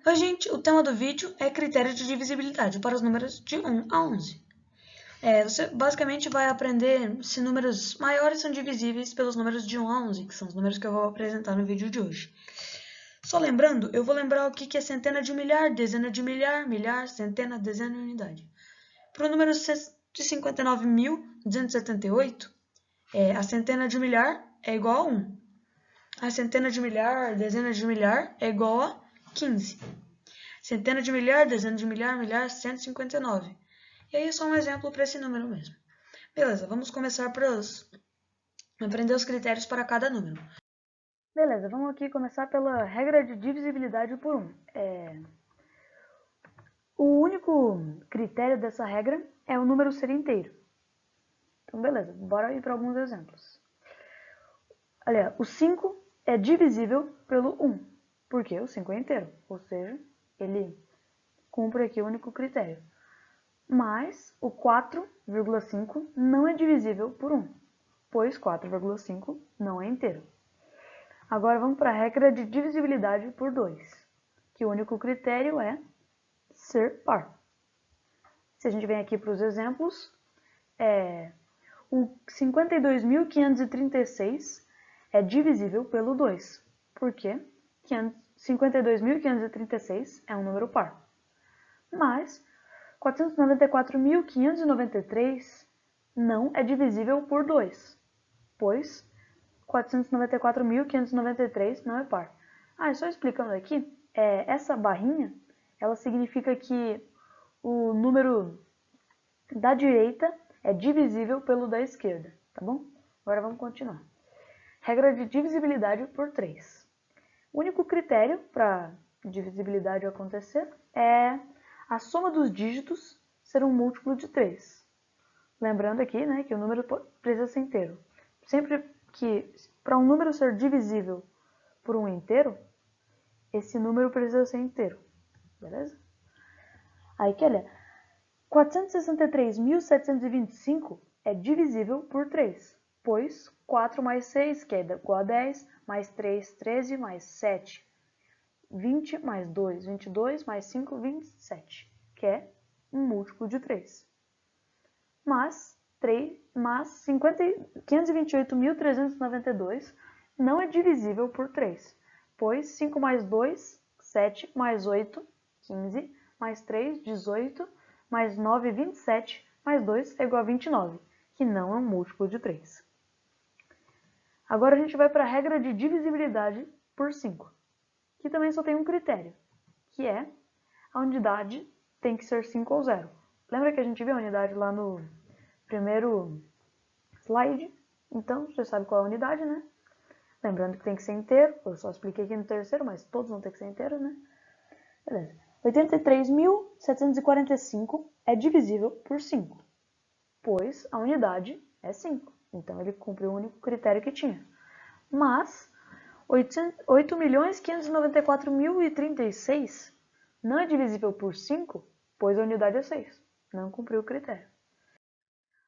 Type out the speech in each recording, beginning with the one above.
Oi, gente, o tema do vídeo é critério de divisibilidade para os números de 1 a 11. Você basicamente vai aprender se números maiores são divisíveis pelos números de 1 a 11, que são os números que eu vou apresentar no vídeo de hoje. Só lembrando, eu vou lembrar o que é centena de milhar, dezena de milhar, milhar, centena, dezena e unidade. Para o número de 59.278, a centena de milhar é igual a 1. A centena de milhar, dezena de milhar é igual a 15. Centena de milhar, dezena de milhar, milhar, 159. E aí é só um exemplo para esse número mesmo. Beleza, vamos começar para aprender os critérios para cada número. Beleza, vamos aqui começar pela regra de divisibilidade por 1. O único critério dessa regra é o número ser inteiro. Então, beleza, bora ir para alguns exemplos. Olha, o 5 é divisível pelo 1, porque o 5 é inteiro, ou seja, ele cumpre aqui o único critério. Mas o 4,5 não é divisível por 1, pois 4,5 não é inteiro. Agora vamos para a regra de divisibilidade por 2, que o único critério é ser par. Se a gente vem aqui para os exemplos, o 52.536 é divisível pelo 2, porque 52.536 é um número par. Mas 494.593 não é divisível por 2, pois 494.593 não é par. Só explicando aqui, essa barrinha, ela significa que o número da direita é divisível pelo da esquerda, tá bom? Agora vamos continuar. Regra de divisibilidade por 3. O único critério para divisibilidade acontecer é a soma dos dígitos ser um múltiplo de 3. Lembrando aqui, né, que o número precisa ser inteiro. Sempre que, para um número ser divisível por um inteiro, esse número precisa ser inteiro. Beleza? Aí que olha, 463.725 é divisível por 3, pois 4 mais 6, que é igual a 10, mais 3, 13, mais 7, 20, mais 2, 22, mais 5, 27, que é um múltiplo de 3. Mas 528.392 não é divisível por 3, pois 5 mais 2, 7, mais 8, 15, mais 3, 18, mais 9, 27, mais 2 é igual a 29, que não é um múltiplo de 3. Agora a gente vai para a regra de divisibilidade por 5, que também só tem um critério, que é a unidade tem que ser 5 ou 0. Lembra que a gente viu a unidade lá no primeiro slide? Então, você sabe qual é a unidade, né? Lembrando que tem que ser inteiro, eu só expliquei aqui no terceiro, mas todos vão ter que ser inteiros, né? Beleza. 83.745 é divisível por 5, pois a unidade é 5. Então, ele cumpre o único critério que tinha. Mas 8.594.036 não é divisível por 5, pois a unidade é 6. Não cumpriu o critério.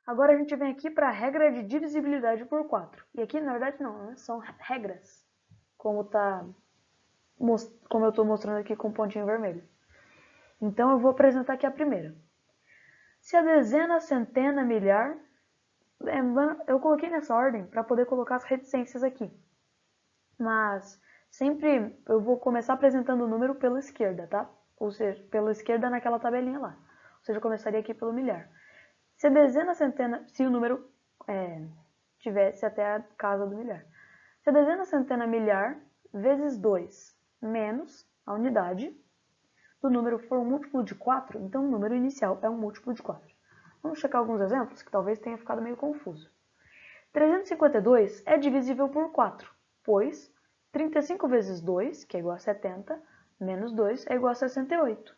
Agora a gente vem aqui para a regra de divisibilidade por 4. E aqui, na verdade, não, né? São regras, como eu estou mostrando aqui com o pontinho vermelho. Então, eu vou apresentar aqui a primeira. Se a dezena, centena, milhar... Eu coloquei nessa ordem para poder colocar as reticências aqui. Mas sempre eu vou começar apresentando o número pela esquerda, tá? Ou seja, pela esquerda naquela tabelinha lá. Ou seja, eu começaria aqui pelo milhar. Se a dezena, centena, se o número tivesse até a casa do milhar. Se a dezena, centena, milhar vezes 2 menos a unidade do número for um múltiplo de 4, então o número inicial é um múltiplo de 4. Vamos checar alguns exemplos que talvez tenha ficado meio confuso. 352 é divisível por 4, pois 35 vezes 2, que é igual a 70, menos 2 é igual a 68,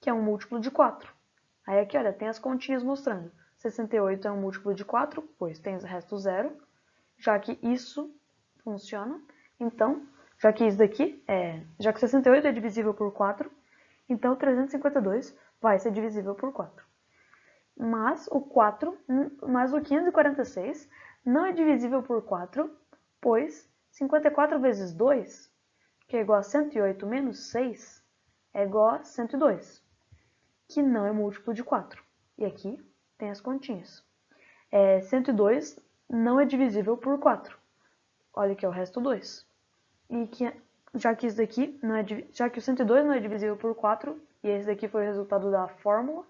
que é um múltiplo de 4. Aí aqui, olha, tem as continhas mostrando. 68 é um múltiplo de 4, pois tem o resto zero, já que isso funciona. Então, já que isso daqui já que 68 é divisível por 4, então 352 vai ser divisível por 4. Mas o 546 não é divisível por 4, pois 54 vezes 2, que é igual a 108 menos 6, é igual a 102, que não é múltiplo de 4. E aqui tem as continhas. 102 não é divisível por 4. Olha aqui, o resto 2. E já que isso daqui já que o 102 não é divisível por 4, e esse daqui foi o resultado da fórmula,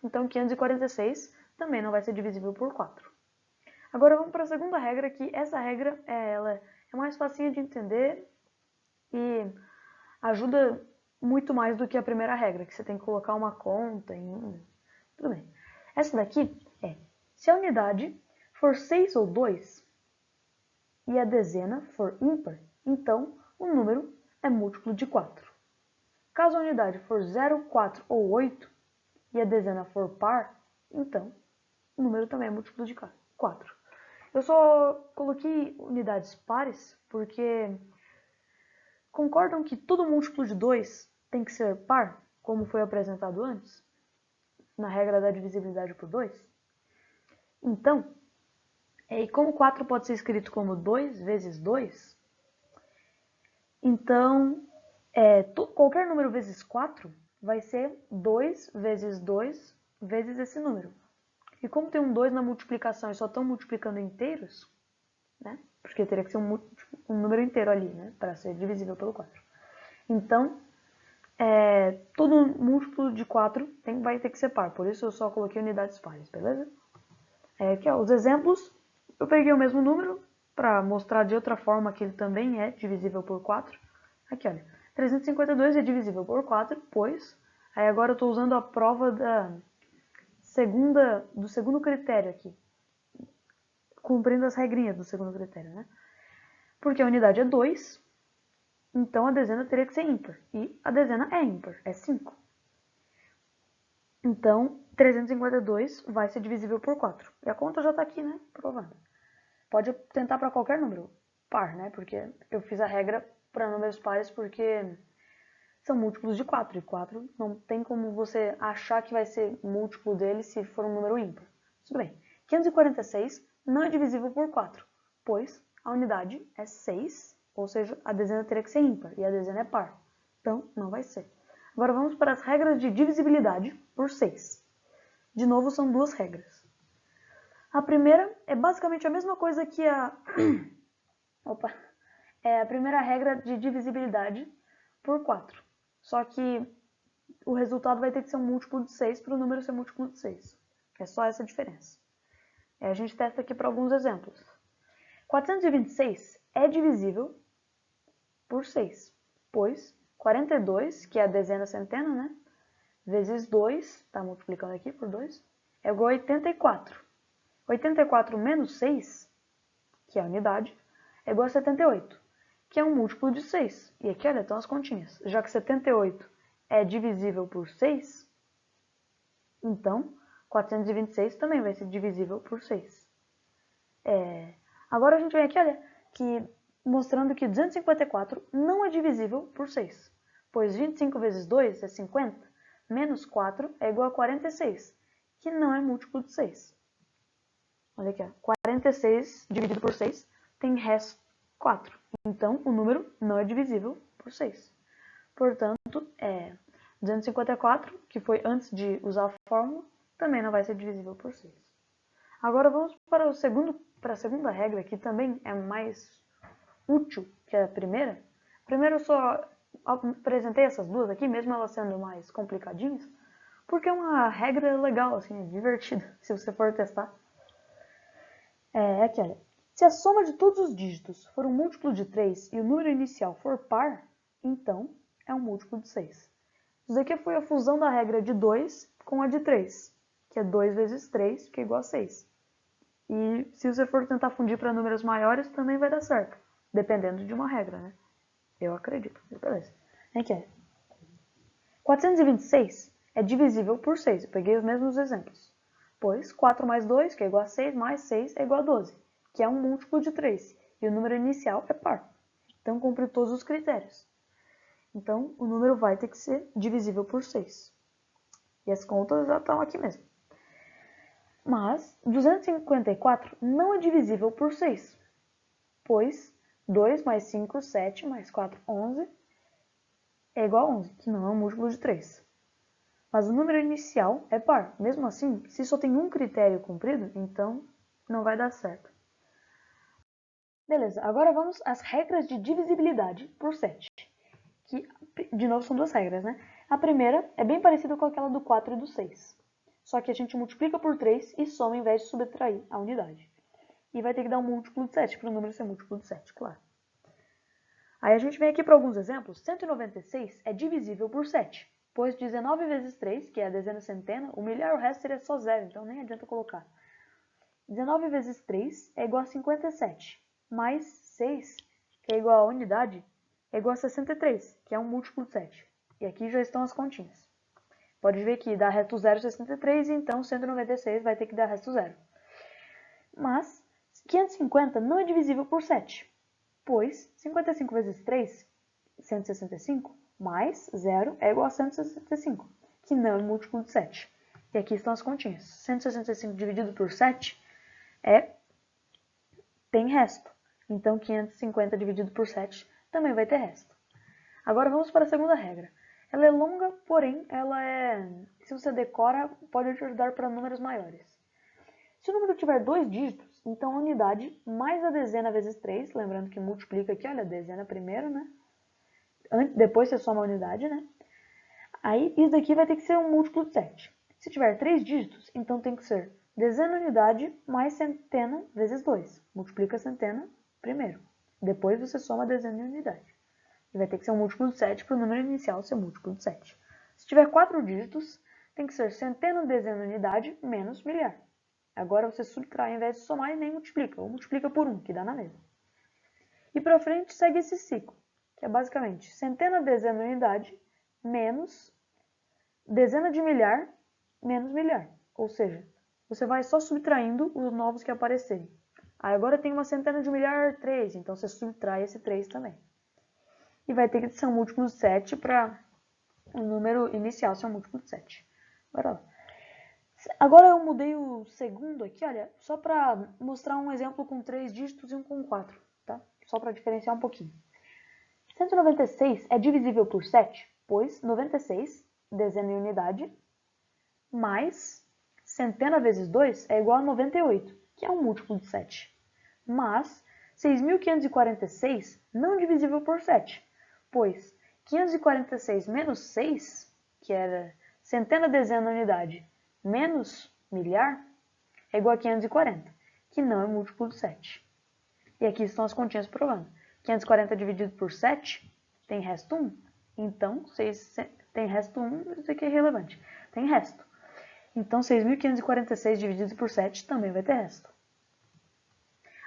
então 546 também não vai ser divisível por 4. Agora vamos para a segunda regra, que essa regra ela é mais facinha de entender e ajuda muito mais do que a primeira regra, que você tem que colocar uma conta em... Tudo bem. Essa daqui é, se a unidade for 6 ou 2 e a dezena for ímpar, então o número é múltiplo de 4. Caso a unidade for 0, 4 ou 8 e a dezena for par, então o número também é múltiplo de 4. Eu só coloquei unidades pares porque concordam que todo múltiplo de 2 tem que ser par, como foi apresentado antes, na regra da divisibilidade por 2. Então, e como 4 pode ser escrito como 2 vezes 2, então qualquer número vezes 4 vai ser 2 vezes 2 vezes esse número. E como tem um 2 na multiplicação e só estão multiplicando inteiros, né? Porque teria que ser um número inteiro ali, né? Para ser divisível pelo 4. Então, todo múltiplo de 4 vai ter que ser par. Por isso eu só coloquei unidades pares, beleza? Aqui, ó, os exemplos. Eu peguei o mesmo número para mostrar de outra forma que ele também é divisível por 4. Aqui, olha. 352 é divisível por 4, pois... Aí agora eu estou usando a prova do segundo critério aqui. Cumprindo as regrinhas do segundo critério, né? Porque a unidade é 2, então a dezena teria que ser ímpar. E a dezena é ímpar, é 5. Então, 352 vai ser divisível por 4. E a conta já está aqui, né? Provando. Pode tentar para qualquer número par, né? Porque eu fiz a regra para números pares porque são múltiplos de 4. E 4 não tem como você achar que vai ser múltiplo dele se for um número ímpar. Tudo bem. 546 não é divisível por 4, pois a unidade é 6, ou seja, a dezena teria que ser ímpar e a dezena é par. Então, não vai ser. Agora vamos para as regras de divisibilidade por 6. De novo, são duas regras. A primeira é basicamente a mesma coisa que a primeira regra de divisibilidade por 4. Só que o resultado vai ter que ser um múltiplo de 6 para o número ser múltiplo de 6. É só essa a diferença. A gente testa aqui para alguns exemplos. 426 é divisível por 6, pois 42, que é a dezena centena, né? Vezes 2, está multiplicando aqui por 2, é igual a 84. 84 menos 6, que é a unidade, é igual a 78, que é um múltiplo de 6. E aqui, olha, estão as continhas. Já que 78 é divisível por 6, então 426 também vai ser divisível por 6. Agora a gente vem aqui, olha, mostrando que 254 não é divisível por 6, pois 25 vezes 2 é 50, menos 4 é igual a 46, que não é múltiplo de 6. Olha aqui, ó, 46 dividido por 6 tem resto 4. Então, o número não é divisível por 6. Portanto, 254, que foi antes de usar a fórmula, também não vai ser divisível por 6. Agora vamos para a segunda regra, que também é mais útil que a primeira. Primeiro eu só apresentei essas duas aqui, mesmo elas sendo mais complicadinhas, porque é uma regra legal, assim, divertida, se você for testar. Aqui, olha. Se a soma de todos os dígitos for um múltiplo de 3 e o número inicial for par, então é um múltiplo de 6. Isso daqui foi a fusão da regra de 2 com a de 3, que é 2 vezes 3, que é igual a 6. E se você for tentar fundir para números maiores, também vai dar certo, dependendo de uma regra, né? Eu acredito. Beleza. Aqui é. 426 é divisível por 6. Eu peguei os mesmos exemplos. Pois 4 mais 2, que é igual a 6, mais 6 é igual a 12, que é um múltiplo de 3. E o número inicial é par. Então, cumpre todos os critérios. Então, o número vai ter que ser divisível por 6. E as contas já estão aqui mesmo. Mas 254 não é divisível por 6, pois 2 mais 5, 7, mais 4, 11, é igual a 11, que não é um múltiplo de 3. Mas o número inicial é par. Mesmo assim, se só tem um critério cumprido, então não vai dar certo. Beleza, agora vamos às regras de divisibilidade por 7. Que, de novo, são duas regras, né? A primeira é bem parecida com aquela do 4 e do 6. Só que a gente multiplica por 3 e soma em vez de subtrair a unidade. E vai ter que dar um múltiplo de 7, para o número ser múltiplo de 7, claro. Aí a gente vem aqui para alguns exemplos. 196 é divisível por 7, pois 19 vezes 3, que é a dezena centena, o milhar, o resto seria só zero, então nem adianta colocar. 19 vezes 3 é igual a 57, mais 6, que é igual a unidade, é igual a 63, que é um múltiplo de 7. E aqui já estão as continhas. Pode ver que dá resto 0, 63, então 196 vai ter que dar resto 0. Mas 550 não é divisível por 7, pois 55 vezes 3, 165, mais 0 é igual a 165, que não é múltiplo de 7. E aqui estão as continhas. 165 dividido por 7 tem resto. Então 550 dividido por 7 também vai ter resto. Agora vamos para a segunda regra. Ela é longa, porém se você decora, pode te ajudar para números maiores. Se o número tiver 2 dígitos, então a unidade mais a dezena vezes 3, lembrando que multiplica aqui, olha, a dezena primeiro, né? Depois você soma a unidade, né? Aí isso daqui vai ter que ser um múltiplo de 7. Se tiver 3 dígitos, então tem que ser dezena unidade mais centena vezes 2. Multiplica a centena primeiro. Depois você soma a dezena e a unidade. E vai ter que ser um múltiplo de 7 para o número inicial ser múltiplo de 7. Se tiver 4 dígitos, tem que ser centena, dezena, unidade menos milhar. Agora você subtrai, ao invés de somar, e nem multiplica. Ou multiplica por 1, que dá na mesma. E para frente segue esse ciclo, que é basicamente centena, dezena, unidade menos dezena de milhar menos milhar. Ou seja, você vai só subtraindo os novos que aparecerem. Aí agora tem uma centena de milhar 3, então você subtrai esse 3 também. E vai ter que ser um múltiplo de 7 para o número inicial ser um múltiplo de 7. Bora lá. Agora eu mudei o segundo aqui, olha, só para mostrar um exemplo com 3 dígitos e um com 4, tá? Só para diferenciar um pouquinho. 196 é divisível por 7, pois 96, dezena e unidade, mais centena vezes 2 é igual a 98, que é um múltiplo de 7. Mas 6.546 não é divisível por 7, pois 546 menos 6, que era centena, dezena, unidade, menos milhar, é igual a 540, que não é múltiplo de 7. E aqui estão as continhas provando. 540 dividido por 7 tem resto 1. Então, 6 tem resto 1, isso aqui é irrelevante. Tem resto. Então, 6.546 dividido por 7 também vai ter resto.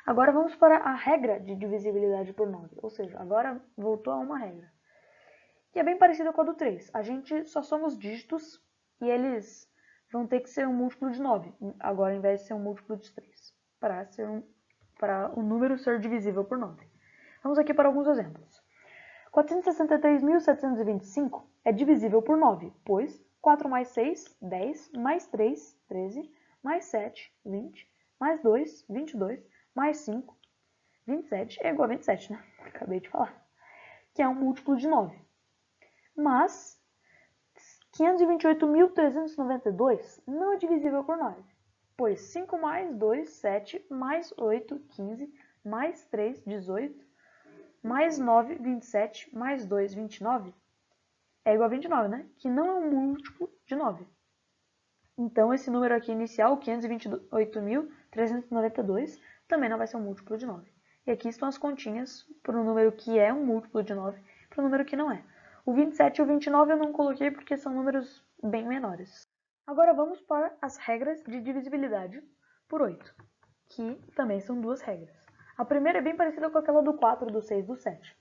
Agora vamos para a regra de divisibilidade por 9. Ou seja, agora voltou a uma regra. Que é bem parecida com a do 3. A gente só soma os dígitos e eles vão ter que ser um múltiplo de 9. Agora, ao invés de ser um múltiplo de 3. Para o número ser divisível por 9. Vamos aqui para alguns exemplos. 463.725 é divisível por 9, pois 4 mais 6, 10, mais 3, 13, mais 7, 20, mais 2, 22, mais 5, 27, é igual a 27, né? Acabei de falar. Que é um múltiplo de 9. Mas 528.392 não é divisível por 9, pois 5 mais 2, 7, mais 8, 15, mais 3, 18, mais 9, 27, mais 2, 29, é igual a 29, né? Que não é um múltiplo de 9. Então, esse número aqui inicial, 528.392, também não vai ser um múltiplo de 9. E aqui estão as continhas para o número que é um múltiplo de 9 para o número que não é. O 27 e o 29 eu não coloquei porque são números bem menores. Agora vamos para as regras de divisibilidade por 8, que também são duas regras. A primeira é bem parecida com aquela do 4, do 6 e do 7.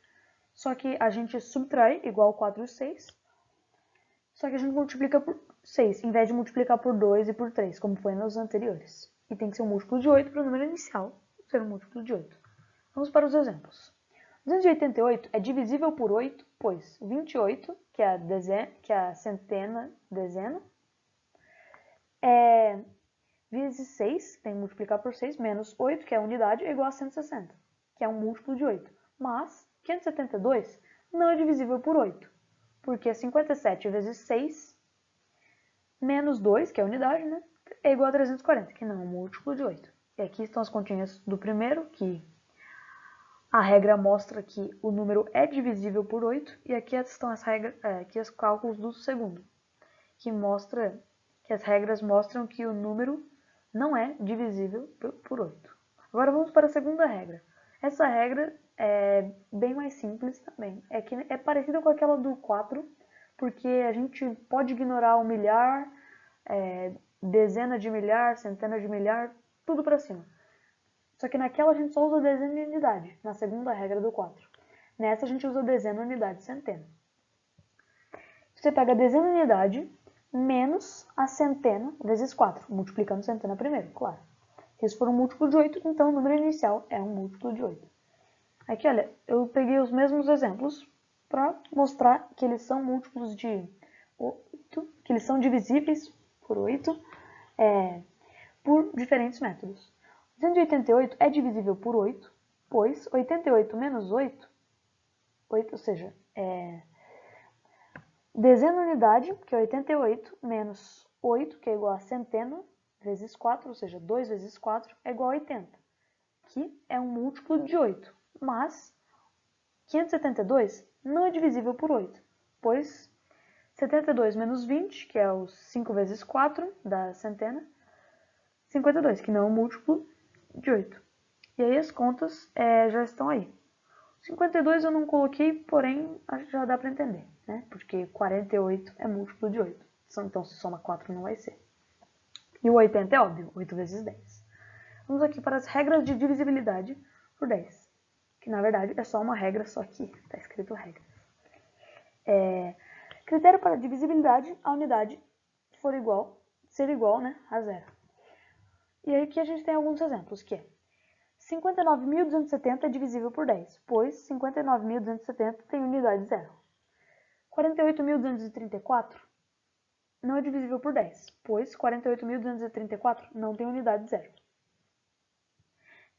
Só que a gente subtrai igual 4 e 6, só que a gente multiplica por 6, em vez de multiplicar por 2 e por 3, como foi nos anteriores. E tem que ser um múltiplo de 8 para o número inicial ser um múltiplo de 8. Vamos para os exemplos. 288 é divisível por 8, pois 28, que é a centena, dezena, vezes 6, tem que multiplicar por 6, menos 8, que é a unidade, é igual a 160, que é um múltiplo de 8. Mas 572 não é divisível por 8, porque 57 vezes 6 menos 2, que é a unidade, né, é igual a 340, que não é um múltiplo de 8. E aqui estão as continhas do primeiro, que a regra mostra que o número é divisível por 8, e aqui estão as regras, aqui os cálculos do segundo, que as regras mostram que o número não é divisível por 8. Agora vamos para a segunda regra. Essa regra é bem mais simples também. É parecida com aquela do 4, porque a gente pode ignorar o milhar, dezena de milhar, centena de milhar, tudo para cima. Só que naquela a gente só usa dezena e unidade, na segunda regra do 4. Nessa a gente usa dezena, unidade, centena. Você pega a dezena e unidade menos a centena vezes 4, multiplicando centena primeiro, claro. Se isso for um múltiplo de 8, então o número inicial é um múltiplo de 8. Aqui, olha, eu peguei os mesmos exemplos para mostrar que eles são múltiplos de 8, que eles são divisíveis por 8, por diferentes métodos. 288 é divisível por 8, pois 88 menos 8, ou seja, dezena unidade, que é 88, menos 8, que é igual a centena, vezes 4, ou seja, 2 vezes 4 é igual a 80, que é um múltiplo de 8. Mas 572 não é divisível por 8, pois 72 menos 20, que é os 5 vezes 4 da centena, 52, que não é um múltiplo de 8. E aí as contas já estão aí. 52 eu não coloquei, porém já dá para entender, né? Porque 48 é múltiplo de 8. Então se soma 4 não vai ser. E o 80 é óbvio, 8 vezes 10. Vamos aqui para as regras de divisibilidade por 10. Que na verdade é só uma regra, só que está escrito regras. Critério para divisibilidade, a unidade ser igual, né, a zero. E aí aqui a gente tem alguns exemplos, que é 59.270 é divisível por 10, pois 59.270 tem unidade zero. 48.234 não é divisível por 10, pois 48.234 não tem unidade zero.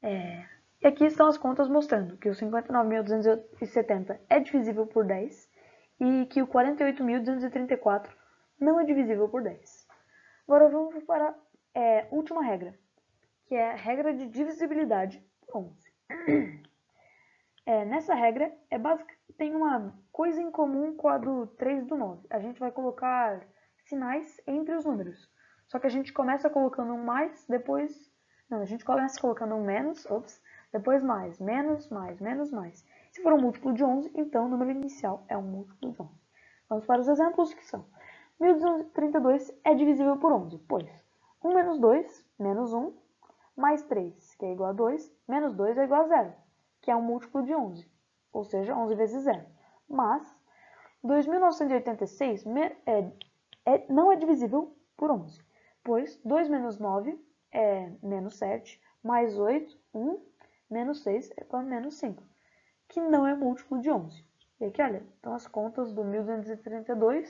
E aqui estão as contas mostrando que o 59.270 é divisível por 10 e que o 48.234 não é divisível por 10. Agora vamos para a última regra, que é a regra de divisibilidade por 11. Nessa regra, tem uma coisa em comum com a do 3 e do 9. A gente vai colocar sinais entre os números. Só que a gente começa colocando um mais, depois... Não, a gente começa colocando um menos, depois mais, menos, mais, menos, mais. Se for um múltiplo de 11, então o número inicial é um múltiplo de 11. Vamos para os exemplos que são. 1.232 é divisível por 11, pois 1 menos 2, menos 1, mais 3, que é igual a 2, menos 2 é igual a 0, que é um múltiplo de 11, ou seja, 11 vezes 0. Mas 2.986 não é divisível por 11, pois 2 menos 9 é menos 7, mais 8, 1, menos 6 é igual a menos 5, que não é múltiplo de 11. E aqui, olha, estão as contas do 1.232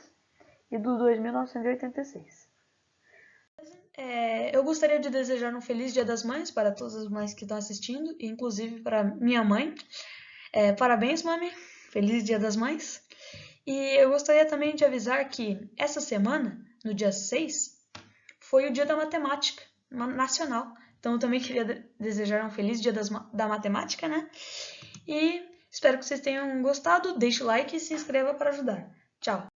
e do 2.986. Eu gostaria de desejar um feliz Dia das Mães para todas as mães que estão assistindo, inclusive para minha mãe. Parabéns, mami. Feliz Dia das Mães. E eu gostaria também de avisar que essa semana, no dia 6, foi o Dia da Matemática Nacional. Então eu também queria desejar um feliz Dia da Matemática, né? E espero que vocês tenham gostado. Deixe o like e se inscreva para ajudar. Tchau!